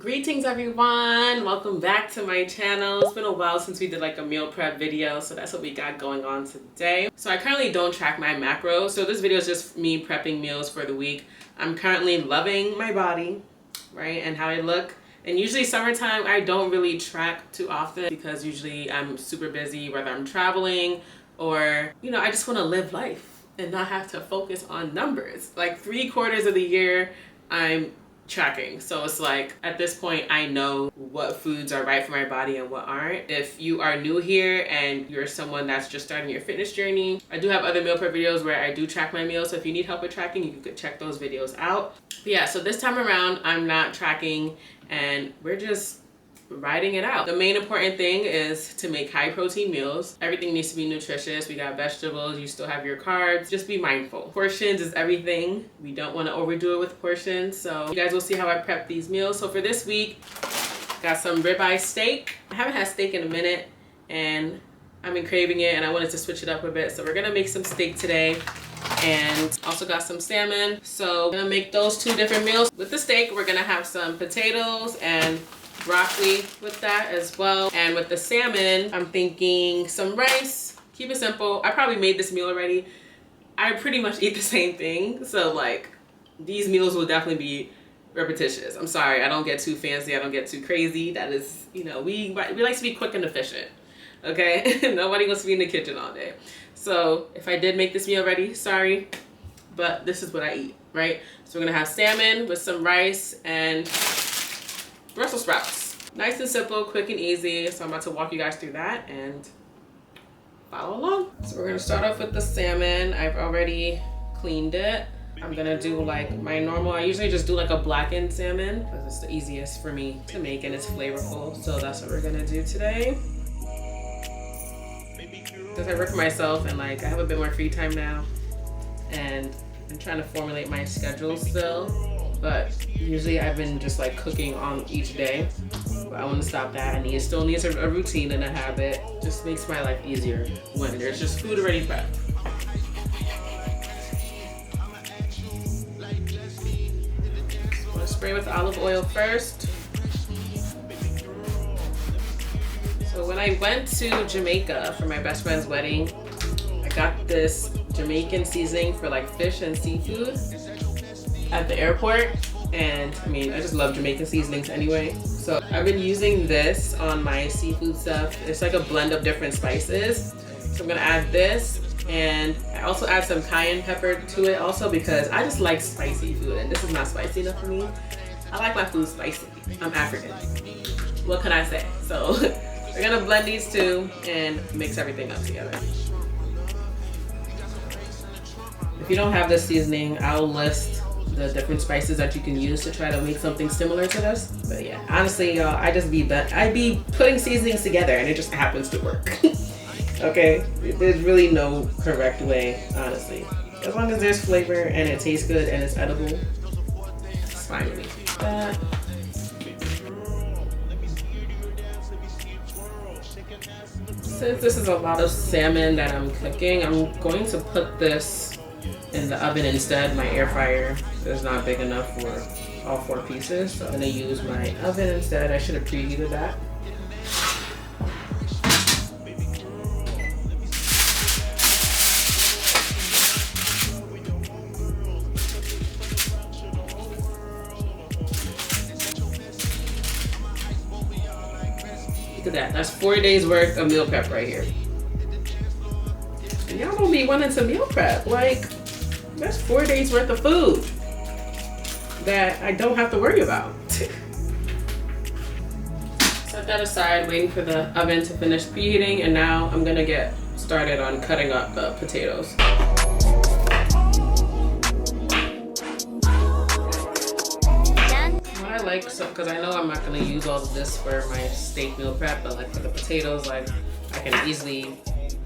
Greetings everyone, welcome back to my channel. It's been a while since we did like a meal prep video, so that's what we got going on today. So I currently don't track my macros, so this video is just me prepping meals for the week. I'm currently loving my body, right, and how I look. And usually summertime I don't really track too often because usually I'm super busy, whether I'm traveling or, you know, I just want to live life and not have to focus on numbers. Like 3/4 of the year I'm tracking, so it's like at this point I know what foods are right for my body and what aren't. If you are new here and you're someone that's just starting your fitness journey, I do have other meal prep videos where I do track my meals, so if you need help with tracking you could check those videos out. But yeah, so this time around I'm not tracking and we're just riding it out. The main important thing is to make high protein meals. Everything needs to be nutritious. We got vegetables, you still have your carbs. Just be mindful. Portions is everything. We don't want to overdo it with portions. So you guys will see how I prep these meals. So for this week, got some ribeye steak. I haven't had steak in a minute and I've been craving it and I wanted to switch it up a bit. So we're gonna make some steak today. And also got some salmon. So I'm gonna make those two different meals. With the steak, we're gonna have some potatoes and broccoli with that as well. And with the salmon, I'm thinking some rice. Keep it simple. I probably made this meal already. I pretty much eat the same thing. So like these meals will definitely be repetitious. I'm sorry, I don't get too fancy. I don't get too crazy. That is, you know, we like to be quick and efficient. Okay? Nobody wants to be in the kitchen all day. So if I did make this meal already, sorry, but this is what I eat, right? So we're gonna have salmon with some rice and Brussels sprouts. Nice and simple, quick and easy. So I'm about to walk you guys through that and follow along. So we're gonna start off with the salmon. I've already cleaned it. I'm gonna do like my normal, I usually just do like a blackened salmon because it's the easiest for me to make and it's flavorful. So that's what we're gonna do today. Because I work for myself and like I have a bit more free time now and I'm trying to formulate my schedule still. But usually I've been just like cooking on each day. But I want to stop that. It still needs a routine and a habit. Just makes my life easier when there's just food already prepped. I'm gonna spray with olive oil first. So when I went to Jamaica for my best friend's wedding, I got this Jamaican seasoning for like fish and seafood at the airport, and I mean I just love Jamaican seasonings anyway, so I've been using this on my seafood stuff. It's like a blend of different spices, so I'm gonna add this and I also add some cayenne pepper to it also because I just like spicy food and this is not spicy enough for me. I like my food spicy. I'm African, what can I say? So we're gonna blend these two and mix everything up together. If you don't have this seasoning, I'll list the different spices that you can use to try to make something similar to this. But yeah, honestly, y'all, I be putting seasonings together and it just happens to work. Okay, there's really no correct way, honestly. As long as there's flavor and it tastes good and it's edible, it's fine with me. Since this is a lot of salmon that I'm cooking, I'm going to put this in the oven instead. My air fryer is not big enough for all 4 pieces, so I'm gonna use my oven instead. I should have preheated that. Look at that, that's 4 days worth of meal prep right here. And y'all don't be wanting to meal prep, like that's 4 days worth of food that I don't have to worry about. Set that aside, waiting for the oven to finish preheating, and now I'm gonna get started on cutting up the potatoes. What I like, so because I know I'm not gonna use all of this for my steak meal prep, but like for the potatoes, like I can easily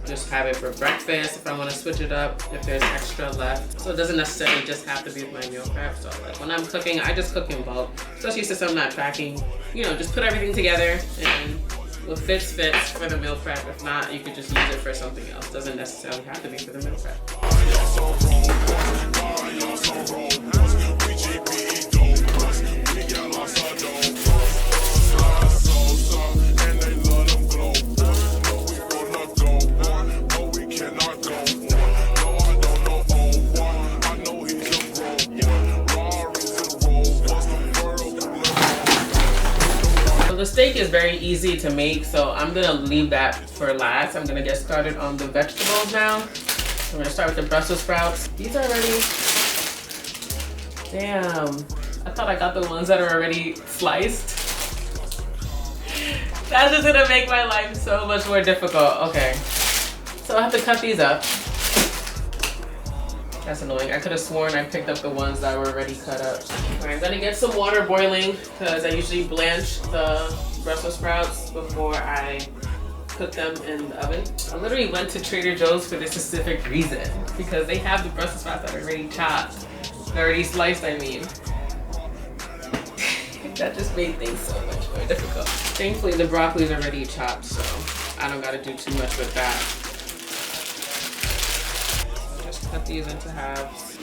just have it for breakfast if I want to switch it up if there's extra left. So it doesn't necessarily just have to be with my meal prep. So like when I'm cooking, I just cook in bulk, especially since I'm not tracking. You know, just put everything together and what fits for the meal prep. If not, you could just use it for something else. Doesn't necessarily have to be for the meal prep. the steak is very easy to make, so I'm gonna leave that for last. I'm gonna get started on the vegetables now. I'm gonna start with the Brussels sprouts. These are ready. Damn, I thought I got the ones that are already sliced. That's just gonna make my life so much more difficult. Okay, so I have to cut these up. That's annoying. I could have sworn I picked up the ones that were already cut up. All right, I'm gonna get some water boiling because I usually blanch the Brussels sprouts before I cook them in the oven. I literally went to Trader Joe's for this specific reason because they have the Brussels sprouts that are already chopped, already sliced, I mean. That just made things so much more difficult. Thankfully, the broccoli is already chopped, so I don't gotta do too much with that. Just cut these into halves.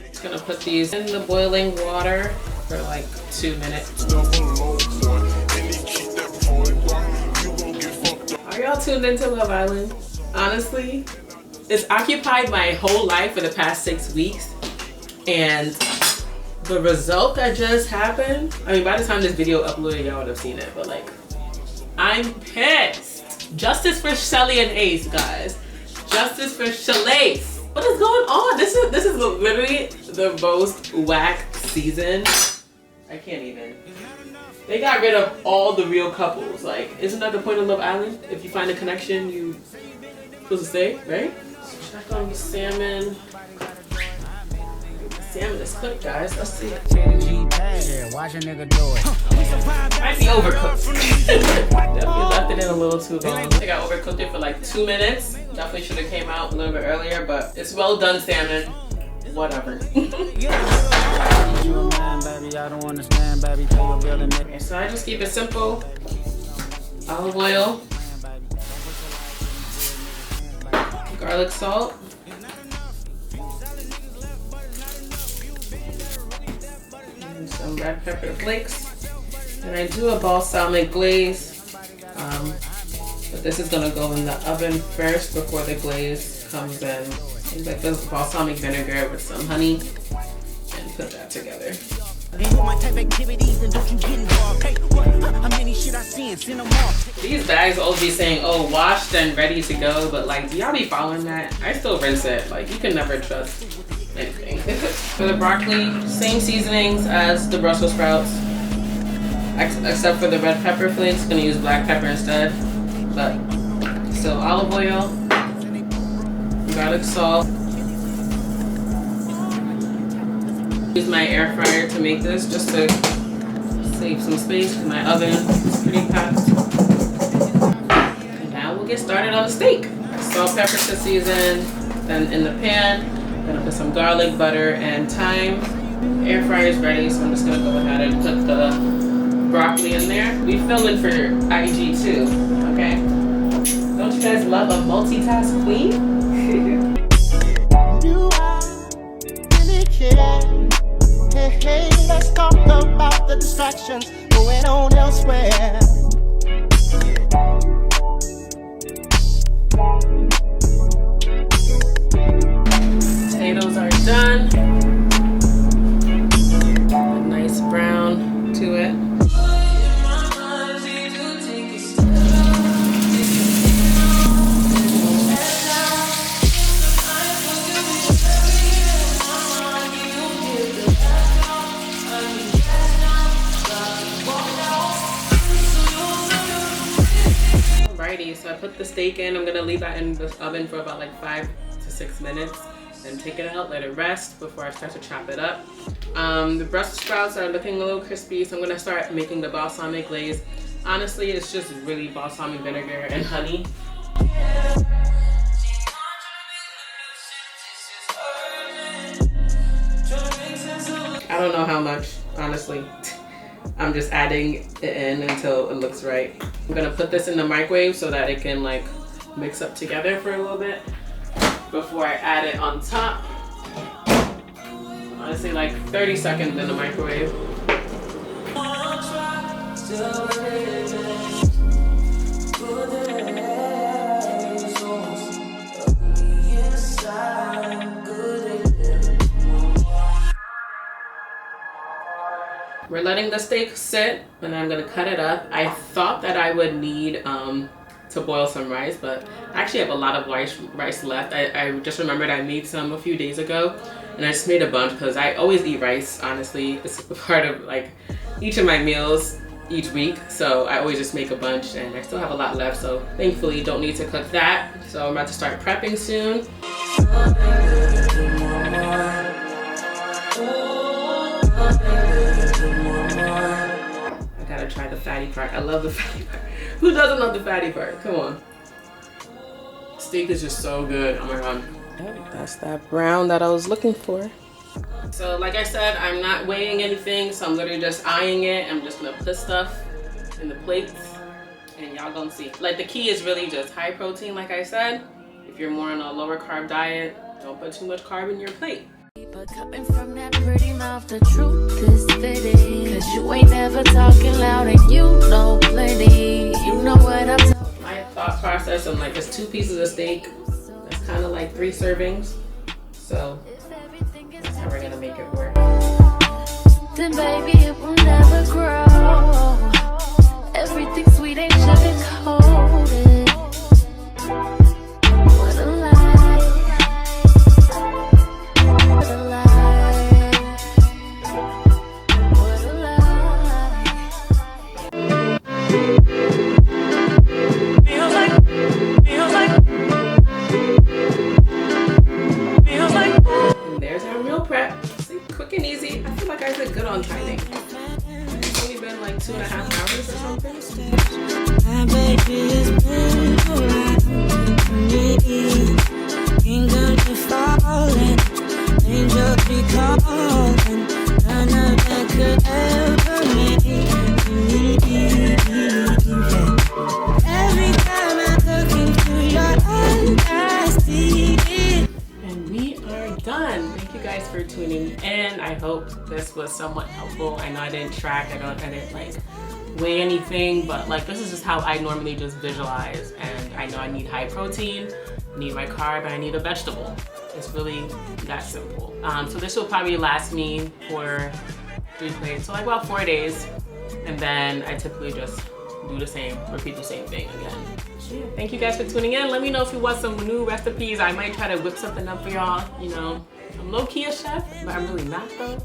Just gonna put these in the boiling water for like 2 minutes. Are y'all tuned into Love Island? Honestly, it's occupied my whole life for the past 6 weeks, and the result that just happened, I mean, by the time this video uploaded, y'all would have seen it, but like, I'm pissed. Justice for Shelly and Ace, guys. Justice for Shalace. What is going on? This is literally the most whack season. I can't even. They got rid of all the real couples. Like, isn't that the point of Love Island? If you find a connection, you supposed to stay, right? So check on the salmon. Salmon is cooked, guys. Let's see. Watch a nigga do it. Might be overcooked. Definitely left it in a little too long. I think I overcooked it for like 2 minutes. Definitely should have came out a little bit earlier, but it's well done salmon. Whatever. Okay, so I just keep it simple. Olive oil, garlic salt, and some red pepper flakes. And I do a balsamic glaze, but this is gonna go in the oven first before the glaze comes in. It's like this balsamic vinegar with some honey, and put that together. These bags always be saying, oh, washed and ready to go, but like, do y'all be following that? I still rinse it. Like, you can never trust anything. For the broccoli, same seasonings as the Brussels sprouts, except for the red pepper flakes. Gonna use black pepper instead, but still olive oil, garlic salt. Use my air fryer to make this just to save some space because my oven is pretty packed. And now we'll get started on the steak. Salt, pepper to season. Then in the pan, I'm gonna put some garlic, butter, and thyme. Air fryer is ready, so I'm just gonna go ahead and put the broccoli in there. We filming for IG too, okay? Don't you guys love a multitask queen? Hey, let's talk about the distractions going on elsewhere. Potatoes are done. A nice brown to it. So I put the steak in. I'm gonna leave that in the oven for about like 5 to 6 minutes, then take it out, let it rest before I start to chop it up. The Brussels sprouts are looking a little crispy, so I'm gonna start making the balsamic glaze. Honestly, it's just really balsamic vinegar and honey. I don't know how much, honestly. I'm just adding it in until it looks right. I'm gonna put this in the microwave so that it can like mix up together for a little bit before I add it on top. Honestly, like 30 seconds in the microwave. We're letting the steak sit, and I'm gonna cut it up. I thought that I would need to boil some rice, but I actually have a lot of rice left. I just remembered I made some a few days ago, and I just made a bunch because I always eat rice, honestly. It's a part of like each of my meals each week, so I always just make a bunch, and I still have a lot left, so thankfully don't need to cook that. So I'm about to start prepping soon. I gotta try the fatty part. I love the fatty part. Who doesn't love the fatty part? Come on. Steak is just so good. Oh my god. That's that brown that I was looking for. So like I said, I'm not weighing anything, so I'm literally just eyeing it. I'm just gonna put stuff in the plates and y'all gonna see. Like the key is really just high protein, like I said. If you're more on a lower carb diet, don't put too much carb in your plate. But coming from that pretty mouth, the truth is fitting. Cause you ain't never talking loud and you know plenty. You know what I'm talking. My thought process, I'm like, it's 2 pieces of steak. That's kind of like 3 servings. So that's how we're gonna make it work. Then baby, it will never grow. Everything sweet ain't sugar coated. What a lie. What a lie. What a lie. Feels like And there's our meal prep. See, quick and easy. I feel like I did good on timing. It's only been like 2.5 hours or something. My baby is been around me. Kingdom be falling, angels be calling. None of that could ever make me leave. Every time I look into your eyes, I see it. And we are done. Thank you guys for tuning in. I hope this was somewhat helpful. I know I didn't track, I didn't like weigh anything, but like this is just how I normally just visualize. And I know I need high protein, I need my carb, and I need a vegetable. It's really that simple. So this will probably last me for 3 plates, so like about 4 days. And then I typically just do the same, repeat the same thing again. Yeah, thank you guys for tuning in. Let me know if you want some new recipes. I might try to whip something up for y'all. You know, I'm low-key a chef, but I'm really not though.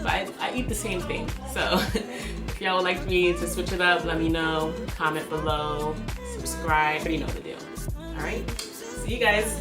But I eat the same thing. So if y'all would like me to switch it up, let me know. Comment below, subscribe, you know the deal. All right, see you guys.